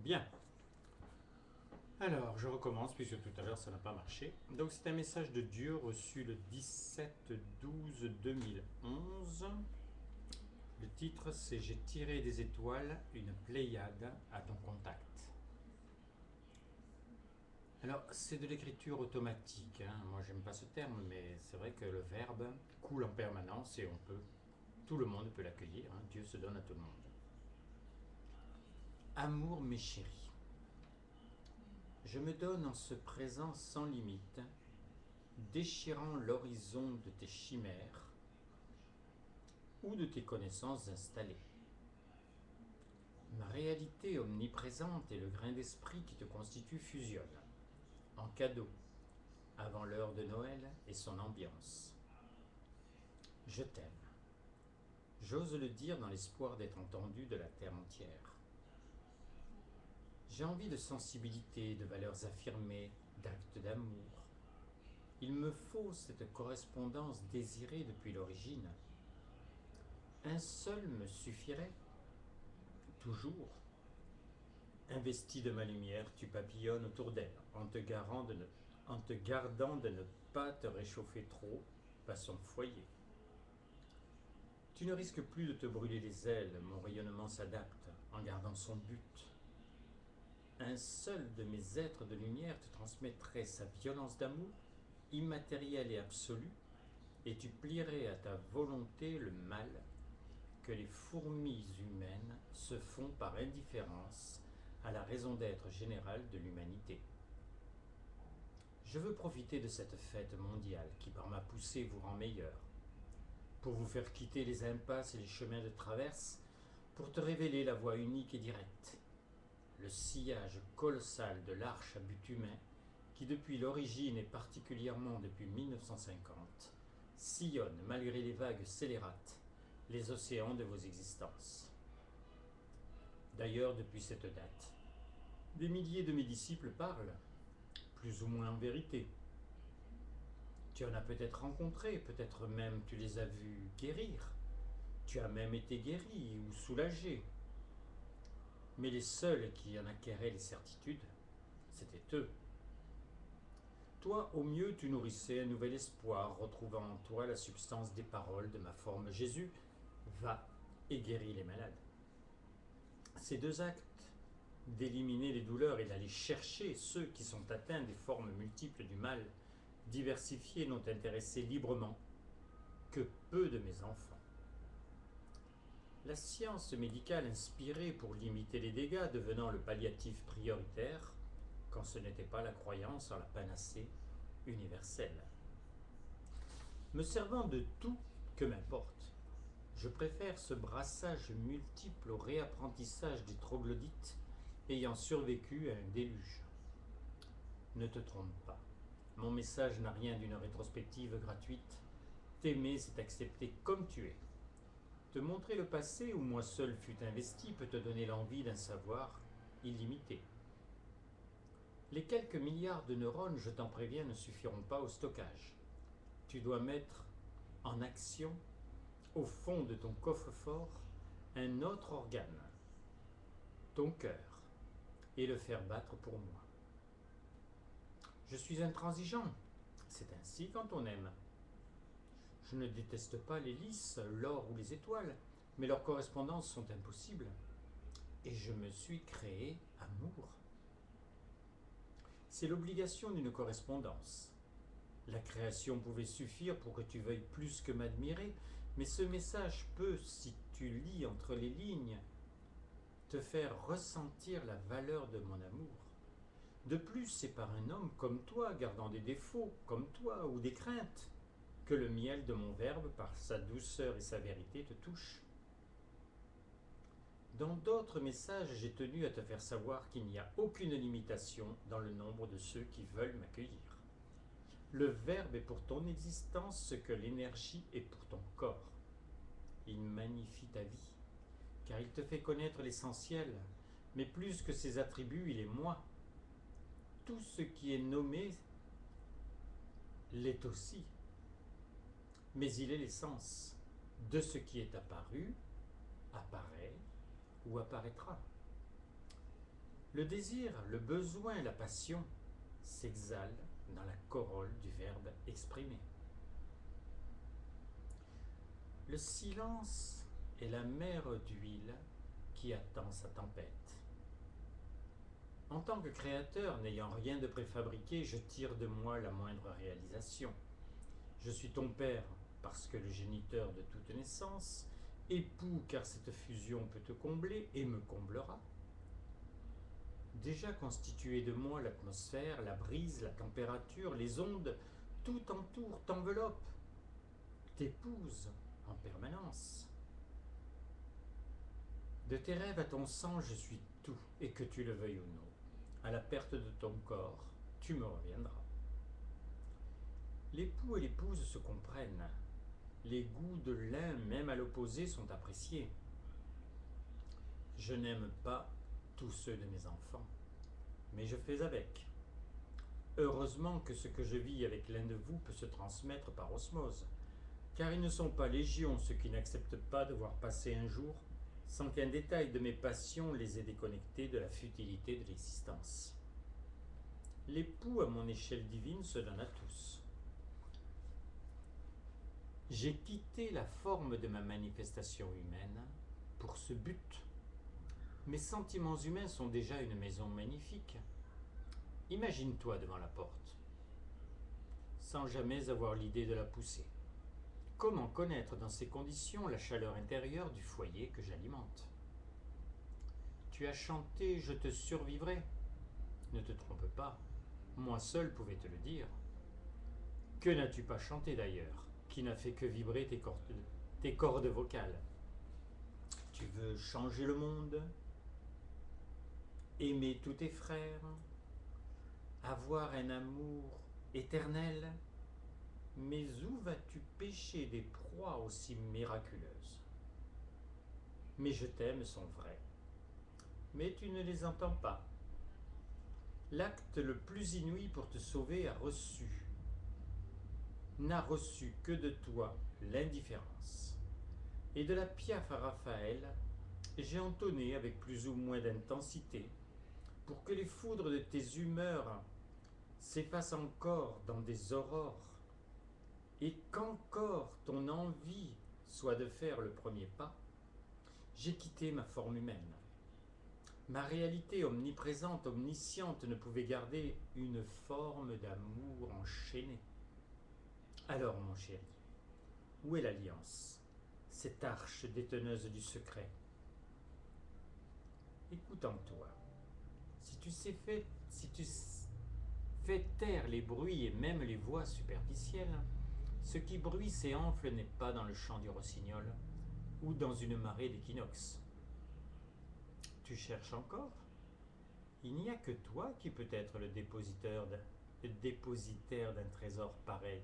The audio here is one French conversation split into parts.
Bien. Alors, je recommence puisque tout à l'heure ça n'a pas marché. Donc, c'est un message de Dieu reçu le 17-12-2011. Le titre, c'est J'ai tiré des étoiles une pléiade à ton contact. Alors, c'est de l'écriture automatique. Moi, j'aime pas ce terme, mais c'est vrai que le verbe coule en permanence et tout le monde peut l'accueillir. Dieu se donne à tout le monde. Amour, mes chéris. Je me donne en ce présent sans limite, déchirant l'horizon de tes chimères ou de tes connaissances installées. Ma réalité omniprésente et le grain d'esprit qui te constitue fusionnent, en cadeau, avant l'heure de Noël et son ambiance. Je t'aime. J'ose le dire dans l'espoir d'être entendu de la terre entière. J'ai envie de sensibilité, de valeurs affirmées, d'actes d'amour. Il me faut cette correspondance désirée depuis l'origine. Un seul me suffirait, toujours. Investi de ma lumière, tu papillonnes autour d'elle, en te gardant de ne pas te réchauffer trop, passons foyer. Tu ne risques plus de te brûler les ailes, mon rayonnement s'adapte, en gardant son but. Un seul de mes êtres de lumière te transmettrait sa violence d'amour, immatérielle et absolue, et tu plierais à ta volonté le mal que les fourmis humaines se font par indifférence à la raison d'être générale de l'humanité. Je veux profiter de cette fête mondiale qui par ma poussée vous rend meilleur, pour vous faire quitter les impasses et les chemins de traverse, pour te révéler la voie unique et directe, le sillage colossal de l'arche à but humain qui depuis l'origine et particulièrement depuis 1950 sillonne malgré les vagues scélérates les océans de vos existences. D'ailleurs, depuis cette date, des milliers de mes disciples parlent, plus ou moins en vérité. Tu en as peut-être rencontré, peut-être même tu les as vus guérir. Tu as même été guéri ou soulagé. Mais les seuls qui en acquéraient les certitudes, c'étaient eux. Toi, au mieux, tu nourrissais un nouvel espoir, retrouvant en toi la substance des paroles de ma forme Jésus. Va et guéris les malades. Ces deux actes, d'éliminer les douleurs et d'aller chercher ceux qui sont atteints des formes multiples du mal, diversifiés, n'ont intéressé librement que peu de mes enfants. La science médicale inspirée pour limiter les dégâts devenant le palliatif prioritaire, quand ce n'était pas la croyance en la panacée universelle. Me servant de tout, que m'importe, je préfère ce brassage multiple au réapprentissage des troglodytes ayant survécu à un déluge. Ne te trompe pas, mon message n'a rien d'une rétrospective gratuite. T'aimer, c'est accepter comme tu es. Te montrer le passé où moi seul fut investi peut te donner l'envie d'un savoir illimité. Les quelques milliards de neurones, je t'en préviens, ne suffiront pas au stockage. Tu dois mettre en action, au fond de ton coffre-fort, un autre organe, ton cœur, et le faire battre pour moi. Je suis intransigeant, c'est ainsi quand on aime. Je ne déteste pas les lys, l'or ou les étoiles, mais leurs correspondances sont impossibles. Et je me suis créé amour. C'est l'obligation d'une correspondance. La création pouvait suffire pour que tu veuilles plus que m'admirer, mais ce message peut, si tu lis entre les lignes, te faire ressentir la valeur de mon amour. De plus, c'est par un homme comme toi, gardant des défauts comme toi ou des craintes, que le miel de mon verbe, par sa douceur et sa vérité, te touche. Dans d'autres messages, j'ai tenu à te faire savoir qu'il n'y a aucune limitation dans le nombre de ceux qui veulent m'accueillir. Le verbe est pour ton existence ce que l'énergie est pour ton corps. Il magnifie ta vie, car il te fait connaître l'essentiel, mais plus que ses attributs, il est moi. Tout ce qui est nommé l'est aussi, mais il est l'essence de ce qui est apparu, apparaît ou apparaîtra. Le désir, le besoin, la passion s'exhalent dans la corolle du verbe exprimé. Le silence est la mer d'huile qui attend sa tempête. En tant que créateur, n'ayant rien de préfabriqué, je tire de moi la moindre réalisation. Je suis ton père parce que le géniteur de toute naissance, époux car cette fusion peut te combler et me comblera. Déjà constitué de moi, l'atmosphère, la brise, la température, les ondes, tout entoure, t'enveloppe, t'épouse en permanence. De tes rêves à ton sang, je suis tout, et que tu le veuilles ou non. À la perte de ton corps, tu me reviendras. L'époux et l'épouse se comprennent. Les goûts de l'un, même à l'opposé, sont appréciés. Je n'aime pas tous ceux de mes enfants, mais je fais avec. Heureusement que ce que je vis avec l'un de vous peut se transmettre par osmose, car ils ne sont pas légion ceux qui n'acceptent pas de voir passer un jour sans qu'un détail de mes passions les ait déconnectés de la futilité de l'existence. L'époux à mon échelle divine se donne à tous. J'ai quitté la forme de ma manifestation humaine pour ce but. Mes sentiments humains sont déjà une maison magnifique. Imagine-toi devant la porte, sans jamais avoir l'idée de la pousser. Comment connaître dans ces conditions la chaleur intérieure du foyer que j'alimente? Tu as chanté « Je te survivrai ». Ne te trompe pas, moi seul pouvais te le dire. Que n'as-tu pas chanté d'ailleurs, qui n'a fait que vibrer tes cordes vocales? Tu veux changer le monde, aimer tous tes frères, avoir un amour éternel? Mais où vas-tu pêcher des proies aussi miraculeuses? Mes je t'aime sont vrais, mais tu ne les entends pas. L'acte le plus inouï pour te sauver n'a reçu que de toi l'indifférence. Et de la Piaf à Raphaël, j'ai entonné avec plus ou moins d'intensité pour que les foudres de tes humeurs s'effacent encore dans des aurores et qu'encore ton envie soit de faire le premier pas. J'ai quitté ma forme humaine. Ma réalité omniprésente, omnisciente ne pouvait garder une forme d'amour enchaîné. Alors, mon chéri, où est l'alliance, cette arche déteneuse du secret? Écoute en toi. Si tu fais taire les bruits et même les voix superficielles, ce qui bruisse et enfle n'est pas dans le chant du rossignol ou dans une marée d'équinoxe. Tu cherches encore? Il n'y a que toi qui peut être le dépositaire d'un trésor pareil,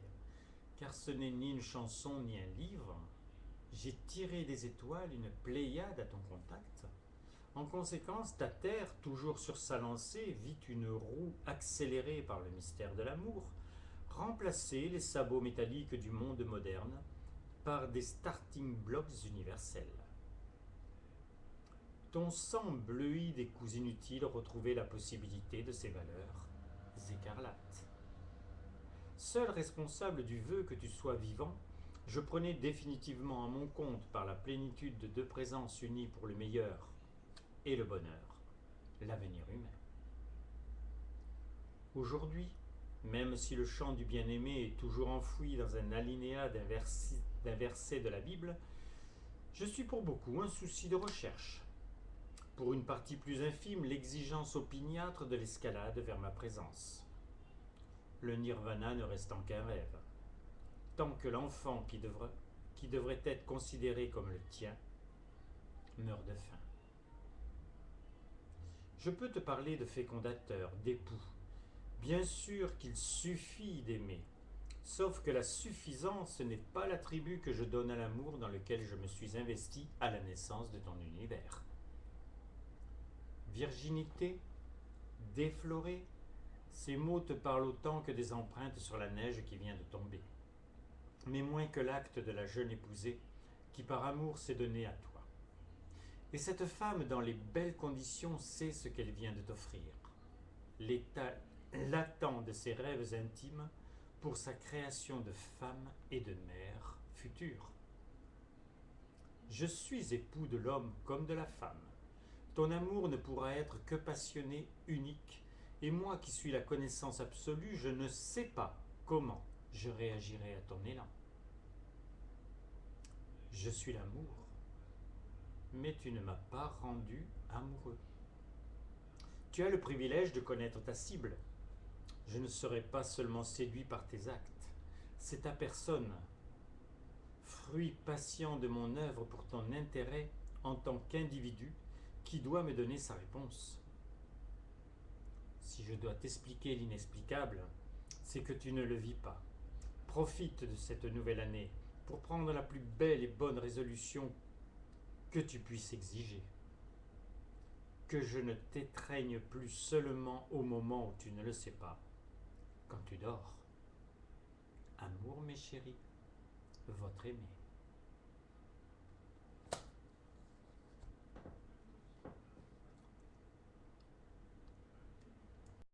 car ce n'est ni une chanson ni un livre. J'ai tiré des étoiles une pléiade à ton contact. En conséquence, ta terre, toujours sur sa lancée, vit une roue accélérée par le mystère de l'amour, remplacer les sabots métalliques du monde moderne par des starting blocks universels. Ton sang bleui des coups inutiles retrouvait la possibilité de ces valeurs écarlates. Seul responsable du vœu que tu sois vivant, je prenais définitivement à mon compte par la plénitude de deux présences unies pour le meilleur et le bonheur, l'avenir humain. Aujourd'hui, même si le chant du bien-aimé est toujours enfoui dans un alinéa d'un verset de la Bible, je suis pour beaucoup un souci de recherche. Pour une partie plus infime, l'exigence opiniâtre de l'escalade vers ma présence. Le nirvana ne restant qu'un rêve, tant que l'enfant qui devrait être considéré comme le tien meurt de faim. Je peux te parler de fécondateur, d'époux. Bien sûr qu'il suffit d'aimer, sauf que la suffisance n'est pas l'attribut que je donne à l'amour dans lequel je me suis investi à la naissance de ton univers. Virginité, déflorée, ces mots te parlent autant que des empreintes sur la neige qui vient de tomber, mais moins que l'acte de la jeune épousée qui par amour s'est donnée à toi. Et cette femme, dans les belles conditions, sait ce qu'elle vient de t'offrir. L'état latent de ses rêves intimes pour sa création de femme et de mère future. Je suis époux de l'homme comme de la femme. Ton amour ne pourra être que passionné, unique, et moi qui suis la connaissance absolue, je ne sais pas comment je réagirai à ton élan. Je suis l'amour, mais tu ne m'as pas rendu amoureux. Tu as le privilège de connaître ta cible. Je ne serai pas seulement séduit par tes actes, c'est ta personne, fruit patient de mon œuvre pour ton intérêt en tant qu'individu, qui doit me donner sa réponse. Si je dois t'expliquer l'inexplicable, c'est que tu ne le vis pas. Profite de cette nouvelle année pour prendre la plus belle et bonne résolution que tu puisses exiger. Que je ne t'étreigne plus seulement au moment où tu ne le sais pas, quand tu dors. Amour, mes chéris, votre aimé.